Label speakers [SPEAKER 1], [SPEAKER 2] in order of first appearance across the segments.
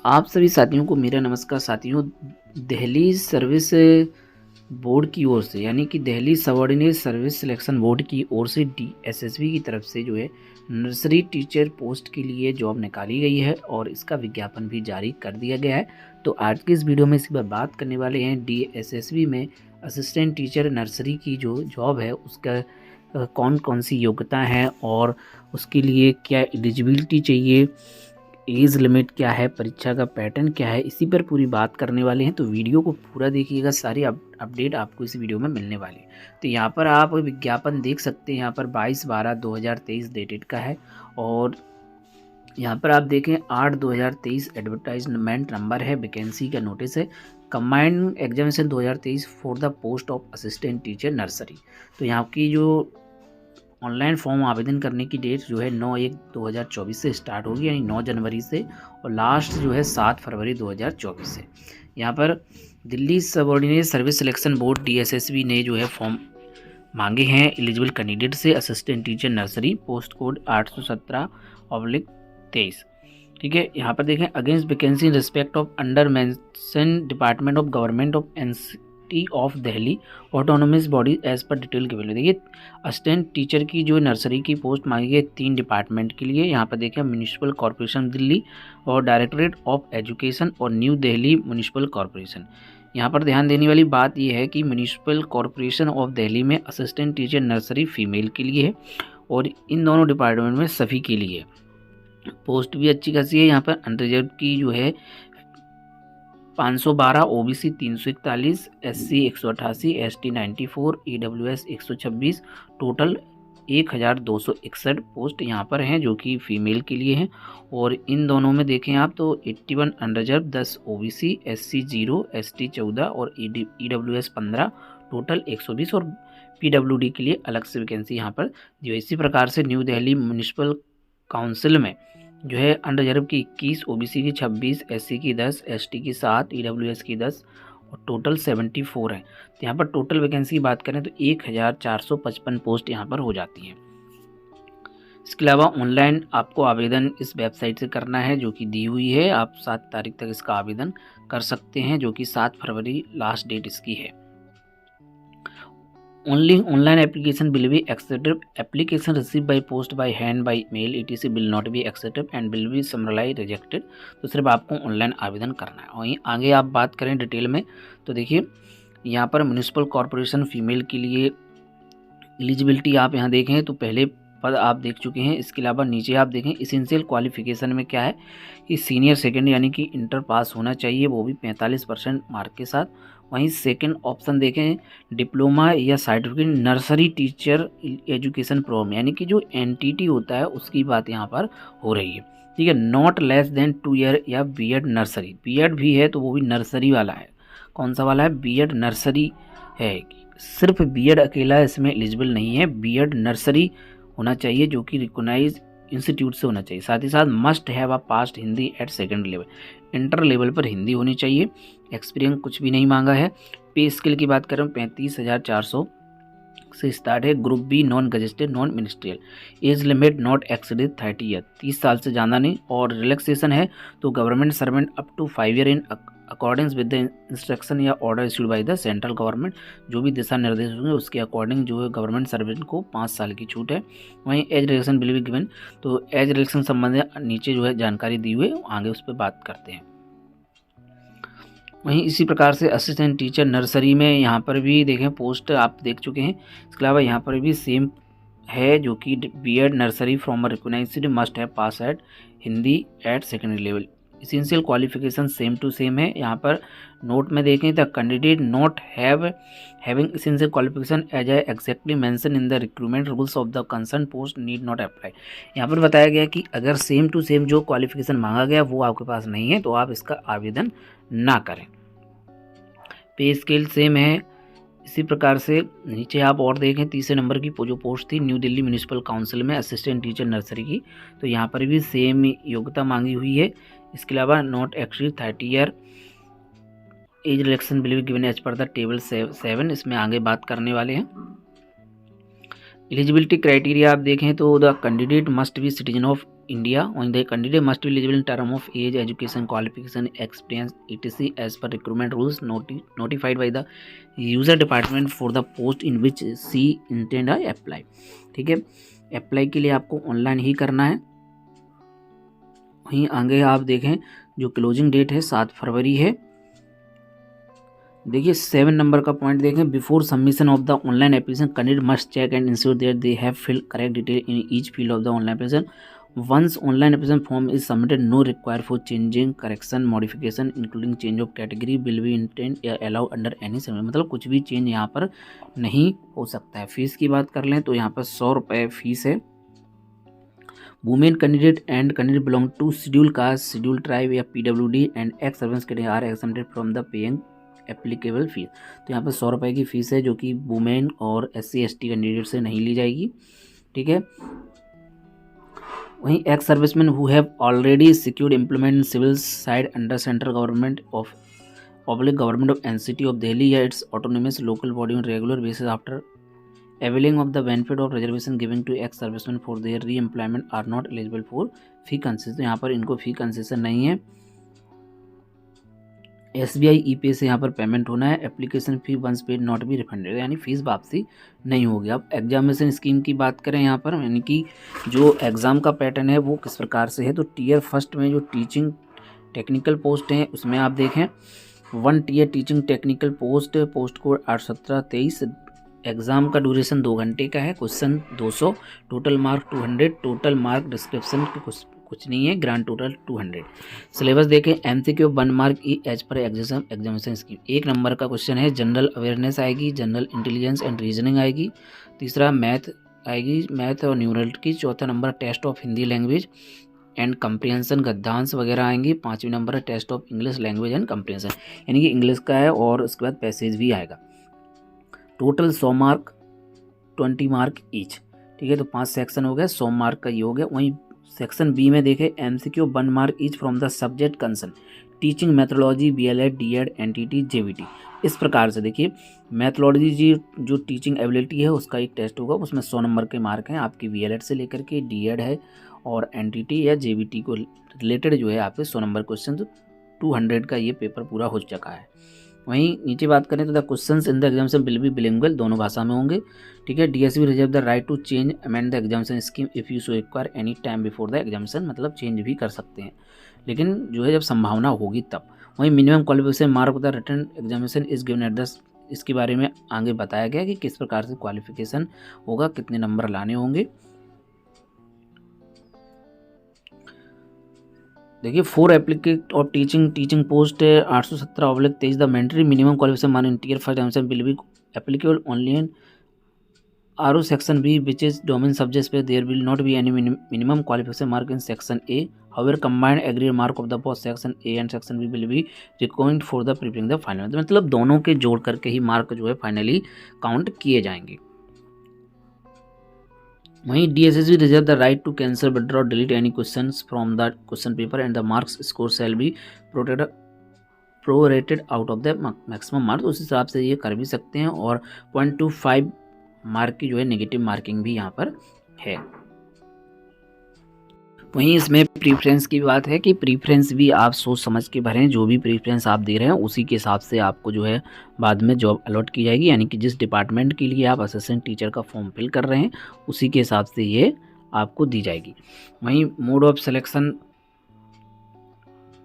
[SPEAKER 1] आप सभी साथियों को मेरा नमस्कार। साथियों, दिल्ली सर्विस बोर्ड की ओर से यानी कि Delhi subordinate service selection board की ओर से DSSB की तरफ से जो है नर्सरी टीचर पोस्ट के लिए जॉब निकाली गई है और इसका विज्ञापन भी जारी कर दिया गया है। तो आज के इस वीडियो में इसी पर बात करने वाले हैं DSSB में असिस्टेंट टीचर नर्सरी की जो जॉब है उसका कौन कौन सी योग्यता है और उसके लिए क्या एलिजिबिलिटी चाहिए, एज लिमिट क्या है, परीक्षा का पैटर्न क्या है, इसी पर पूरी बात करने वाले हैं। तो वीडियो को पूरा देखिएगा, सारी अपडेट आपको इस वीडियो में मिलने वाली है। तो यहाँ पर आप विज्ञापन देख सकते हैं, यहाँ पर 22/12/2023 डेटेड का है और यहाँ पर आप देखें 8/2023 एडवर्टाइजमेंट नंबर है, वैकेंसी का नोटिस है, combined examination 2023 for the post of assistant teacher nursery. तो यहाँ की जो ऑनलाइन फॉर्म आवेदन करने की डेट जो है 9/1/2024 से स्टार्ट होगी, यानी 9 जनवरी से, और लास्ट जो है 7 फरवरी 2024 से। यहाँ पर Delhi subordinate service selection board DSSB ने जो है फॉर्म मांगे हैं एलिजिबल कैंडिडेट से assistant teacher nursery, post code 817/23। ठीक है, यहाँ पर देखें against vacancy in respect of under mention department of government of NCT of Delhi autonomous body as per detail given. देखिए असिस्टेंट टीचर की जो नर्सरी की पोस्ट मांगी है 3 डिपार्टमेंट के लिए। यहाँ पर देखें म्यूनिसिपल कॉरपोरेशन दिल्ली और डायरेक्टरेट ऑफ एजुकेशन और न्यू दिल्ली म्यूनिसिपल कॉरपोरेशन। यहाँ पर ध्यान देने वाली बात यह है कि म्यूनिसिपल कॉरपोरेशन ऑफ दिल्ली में असिस्टेंट टीचर नर्सरी फीमेल के लिए है और इन दोनों डिपार्टमेंट में सभी के लिए है। पोस्ट भी अच्छी खासी है। यहाँ पर अनरिजर्व की जो है 512, OBC 341, SC 188, ST 94, EWS 126, total 1261 post यहाँ पर हैं जो कि फीमेल के लिए हैं। और इन दोनों में देखें आप तो 81 अनरिजर्व, 10 OBC, SC 0, ST 14 और EWS 15, टोटल 120 और PWD के लिए अलग से वैकेंसी यहाँ पर जो इसी प्रकार से न्यू दिल्ली म्यूनिसिपल काउंसिल में जो है अनरिजर्व की 21, OBC की 26, SC की 10, ST की 7, EWS की 10 और टोटल 74 है। तो यहाँ पर टोटल वैकेंसी की बात करें तो 1455 पोस्ट यहाँ पर हो जाती हैं। इसके अलावा ऑनलाइन आपको आवेदन इस वेबसाइट से करना है जो कि दी हुई है। आप 7 तारीख तक इसका आवेदन कर सकते हैं जो कि 7 फरवरी लास्ट डेट इसकी है। Only online application will be accepted. Application received by post by hand by mail etc will not be accepted and will be summarily rejected। तो सिर्फ आपको ऑनलाइन आवेदन करना है। वहीं आगे आप बात करें डिटेल में तो देखिए यहाँ पर म्यूनिसिपल कॉरपोरेशन फीमेल के लिए एलिजिबिलिटी आप यहाँ देखें तो पहले पद आप देख चुके हैं। इसके अलावा नीचे आप देखें इसेंशियल क्वालिफिकेशन में क्या है कि सीनियर सेकेंड यानी कि इंटर पास होना चाहिए, वो भी 45% मार्क के साथ। वहीं सेकंड ऑप्शन देखें डिप्लोमा या certificate nursery teacher education program यानी कि जो NTT होता है उसकी बात यहाँ पर हो रही है। ठीक है, नॉट लेस देन 2 ईयर या B.Ed नर्सरी, B.Ed भी है तो वो भी नर्सरी वाला है। कौन सा वाला है? B.Ed नर्सरी है। सिर्फ B.Ed अकेला इसमें एलिजिबल नहीं है, B.Ed नर्सरी होना चाहिए जो कि रिकोगनाइज इंस्टीट्यूट से होना चाहिए। साथ ही साथ must have a passed Hindi at second level, inter level पर हिंदी होनी चाहिए। एक्सपीरियंस कुछ भी नहीं मांगा है। पे स्केल की बात करें 35,400 से स्टार्ट है। Group B non gazetted non ministerial. Age limit not exceeded 30 year, 30 साल से ज़्यादा नहीं। और रिलैक्सेशन है तो government servant up to 5 year in accordings with the instruction या order issued by the central government, जो भी दिशा निर्देश होंगे उसके अकॉर्डिंग जो है गवर्नमेंट सर्वेंट को 5 साल की छूट है। वहीं age relaxation will be given, तो एज रिलेक्शन संबंधी नीचे जो है जानकारी दी हुई है, आगे उस पर बात करते हैं। वहीं इसी प्रकार से असिस्टेंट टीचर नर्सरी में यहाँ पर भी देखें पोस्ट आप देख चुके हैं। इसके अलावा यहाँ पर भी सेम है जो कि B.Ed nursery from a recognised must have pass at Hindi at secondary level. Essential qualification same to same है। यहाँ पर नोट में देखें the candidate not having essential qualification as I exactly mention in the recruitment rules of the concern post need not apply. यहाँ पर बताया गया कि अगर सेम टू सेम जो क्वालिफिकेशन मांगा गया वो आपके पास नहीं है तो आप इसका आवेदन ना करें। पे स्केल सेम है। इसी प्रकार से नीचे आप और देखें तीसरे नंबर की जो पोस्ट थी न्यू दिल्ली म्यूनिसिपल काउंसिल में असिस्टेंट टीचर नर्सरी की, तो यहाँ पर भी सेम योग्यता मांगी हुई है। इसके अलावा not exceed 30 year, age relaxation will be given as per the table 7, इसमें आगे बात करने वाले हैं। एलिजिबिलिटी क्राइटेरिया आप देखें तो the candidate must be citizen of India. On the candidate must be eligible in term of age, education, qualification, experience, etc. as per recruitment rules notified by the user department for the post in which she intend to apply. ठीक है, apply के लिए आपको online ही करना है। वहीं आगे आप देखें जो क्लोजिंग डेट है 7 फरवरी है। देखिए 7 नंबर का पॉइंट देखें, before submission of the online application candidate must check and ensure that they have filled correct detail in each field of the online application. Once online application form is submitted no require for changing, correction, modification including change of category will be intend या allow under any समय। मतलब कुछ भी change यहाँ पर नहीं हो सकता है। फीस की बात कर लें तो यहाँ पर 100 रुपये फीस है। Women candidate and candidate belong to schedule caste, schedule tribe या PWD and ex service candidate are exempted from the paying applicable fee. तो यहाँ पर 100 रुपये की फ़ीस है जो कि वुमेन और SC ST कैंडिडेट से नहीं ली जाएगी। ठीक है, वहीं ex serviceman who have already secured employment in civil side under central government of public government of NCT of Delhi या its autonomous local body on regular basis after availing of the benefit of reservation given to ex servicemen for their re-employment are not eligible for fee concession। तो यहाँ पर इनको फी concession नहीं है। SBI E-Pay से यहाँ पर पेमेंट होना है। Application fee once paid not be refunded, यानी फीस वापसी नहीं होगी। अब एग्जामिनेशन स्कीम की बात करें यहाँ पर, यानी कि जो एग्ज़ाम का पैटर्न है वो किस प्रकार से है। तो टियर फर्स्ट में जो टीचिंग टेक्निकल पोस्ट हैं उसमें आप देखें 1 tier teaching technical post, post code 81723। Exam का ड्यूरेशन 2 घंटे का है। Question 200, total mark 200, total mark description कुछ नहीं है, ग्रांड टोटल 200। सिलेबस देखें MCQ 1 मार्क ई एज पर एग्जामिनेशन स्कीम। 1 नंबर का क्वेश्चन है, जनरल अवेयरनेस आएगी, जनरल इंटेलिजेंस एंड रीजनिंग आएगी। तीसरा मैथ आएगी, मैथ और न्यूमरल। चौथा number test of Hindi language and comprehension, गद्यांश वगैरह आएंगी। 5वीं नंबर है test of English language and comprehension, यानी कि इंग्लिश का है और उसके बाद पैसेज भी आएगा। Total 100 mark 20 mark each. ठीक है, तो 5 सेक्शन हो गया, 100 मार्क का ये हो गया। वहीं सेक्शन बी में देखें MCQ 1 mark each from the subject concern, teaching methodology, BLED, DED, NTT, JVT। इस प्रकार से देखिए मैथोलॉजी जी जो टीचिंग एबिलिटी है उसका एक टेस्ट होगा, उसमें 100 नंबर के मार्क हैं आपकी। BLED से लेकर के DED है और NTT या JVT को रिलेटेड जो है आपके 100 नंबर क्वेश्चन, तो 200 का ये पेपर पूरा हो चुका है। वहीं नीचे बात करें तो the questions in the examination will be bilingual, दोनों भाषा में होंगे। ठीक है, DSB reserve the right to change amend the examination scheme if you so require any time before the examination, मतलब चेंज भी कर सकते हैं लेकिन जो है जब संभावना होगी तब। वहीं minimum qualification mark the written examination is given at the, इसके बारे में आगे बताया गया कि किस प्रकार से क्वालिफिकेशन होगा, कितने नंबर लाने होंगे। देखिए 4 applicant of teaching post 817/23 the mandatory minimum qualification mark in tier first examination will be applicable only in RO section B which is domain subjects where there will not be any minimum qualification mark in section A. However, combined aggregate mark of the both section A and section B will be required for the preparing the final। मतलब दोनों के जोड़ करके ही mark जो है finally count किए जाएंगे। वहीं DSSB reserve the right to cancel, withdraw, delete any questions from the question paper and the marks score shall be prorated out of the maximum mark। उस हिसाब से ये कर भी सकते हैं और 0.25 मार्क की जो है नेगेटिव मार्किंग भी यहाँ पर है। वहीं इसमें प्रीफ्रेंस की बात है कि प्रीफ्रेंस भी आप सोच समझ के भरें, जो भी प्रीफ्रेंस आप दे रहे हैं उसी के हिसाब से आपको जो है बाद में जॉब अलॉट की जाएगी, यानी कि जिस डिपार्टमेंट के लिए आप असिस्टेंट टीचर का फॉर्म फिल कर रहे हैं उसी के हिसाब से ये आपको दी जाएगी। वहीं मोड ऑफ सिलेक्शन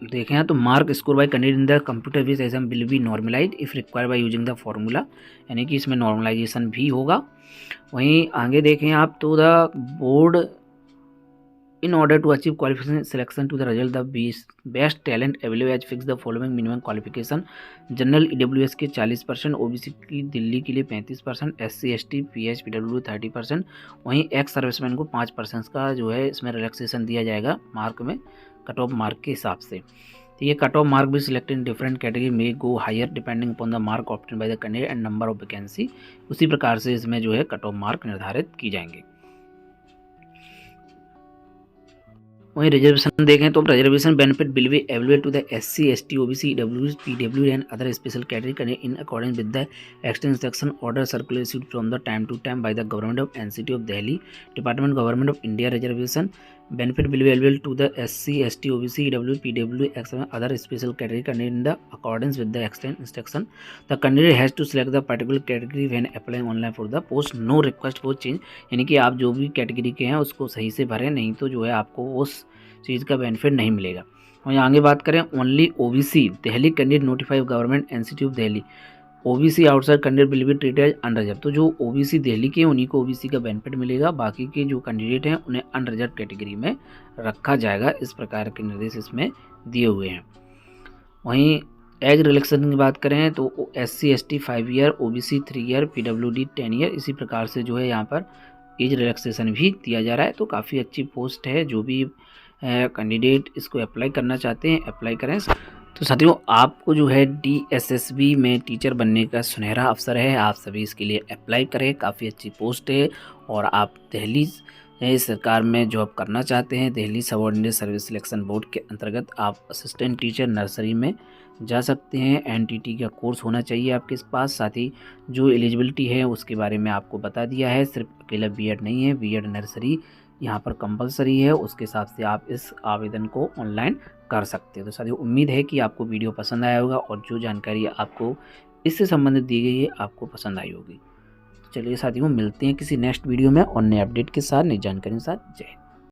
[SPEAKER 1] देखें तो mark score by candidate in the computer based exam will be normalised if required by using the formula, यानी कि इसमें नॉर्मलाइजेशन भी होगा। वहीं आगे देखें आप तो the board in order to achieve qualification selection to the result the best talent available as fix the following minimum qualification. General EWS के 40%, OBC की दिल्ली के लिए 35%, SC ST PH PW 30%। वहीं एक्स सर्विसमैन को 5% का जो है इसमें रिलैक्सेशन दिया जाएगा मार्क में कट ऑफ मार्क के हिसाब से। तो ये कट ऑफ मार्क भी सिलेक्टेड इन डिफरेंट कैटेगरी में go higher depending upon the mark obtain by the candidate and number of vacancy. उसी प्रकार से इसमें जो है कट ऑफ मार्क निर्धारित की जाएंगे। वहीं रिजर्वेशन देखें तो reservation benefit will be available to the SC ST OBC EWS PW and other special category in according with the extend section order circular issued from the time to time by the government of NCT of Delhi, department government of India reservation benefit will be available to the SC, ST, OBC, EW, PW, XM, other special category candidate in the accordance with the extent instruction. The candidate has to select the particular category when applying online for the post. No request for change. यानी कि आप जो भी category के हैं उसको सही से भरें, नहीं तो जो है आपको उस चीज़ का बेनिफिट नहीं मिलेगा। और यहाँ आगे बात करें only OBC Delhi candidate notified government NCT of Delhi. OBC outside candidate will be treated unreserved. तो जो OBC दिल्ली के उन्हीं को OBC का बेनिफिट मिलेगा, बाकी के जो कैंडिडेट हैं उन्हें अनरिजर्व कैटेगरी में रखा जाएगा। इस प्रकार के निर्देश इसमें दिए हुए हैं। वहीं एज रिलैक्सेशन की बात करें तो SC ST 5 year, OBC 3 year, PWD 10 year, इसी प्रकार से जो है यहाँ पर एज रिलैक्सेशन भी दिया जा रहा है। तो काफ़ी अच्छी पोस्ट है, जो भी कैंडिडेट इसको अप्लाई करना चाहते हैं अप्लाई करें। तो साथियों आपको जो है DSSB में टीचर बनने का सुनहरा अवसर है, आप सभी इसके लिए अप्लाई करें। काफ़ी अच्छी पोस्ट है और आप दिल्ली सरकार में जॉब करना चाहते हैं, Delhi subordinate service selection board के अंतर्गत आप असिस्टेंट टीचर नर्सरी में जा सकते हैं। NTT का कोर्स होना चाहिए आपके पास। साथ ही जो एलिजिबिलिटी है उसके बारे में आपको बता दिया है, सिर्फ अकेला BEd नहीं है, BEd नर्सरी यहाँ पर कंपलसरी है। उसके हिसाब से आप इस आवेदन को ऑनलाइन कर सकते हैं। तो साथियों उम्मीद है कि आपको वीडियो पसंद आया होगा और जो जानकारी आपको इससे संबंधित दी गई है आपको पसंद आई होगी। तो चलिए साथियों मिलते हैं किसी नेक्स्ट वीडियो में और नए अपडेट के साथ, नई जानकारी के साथ। जय हिंद।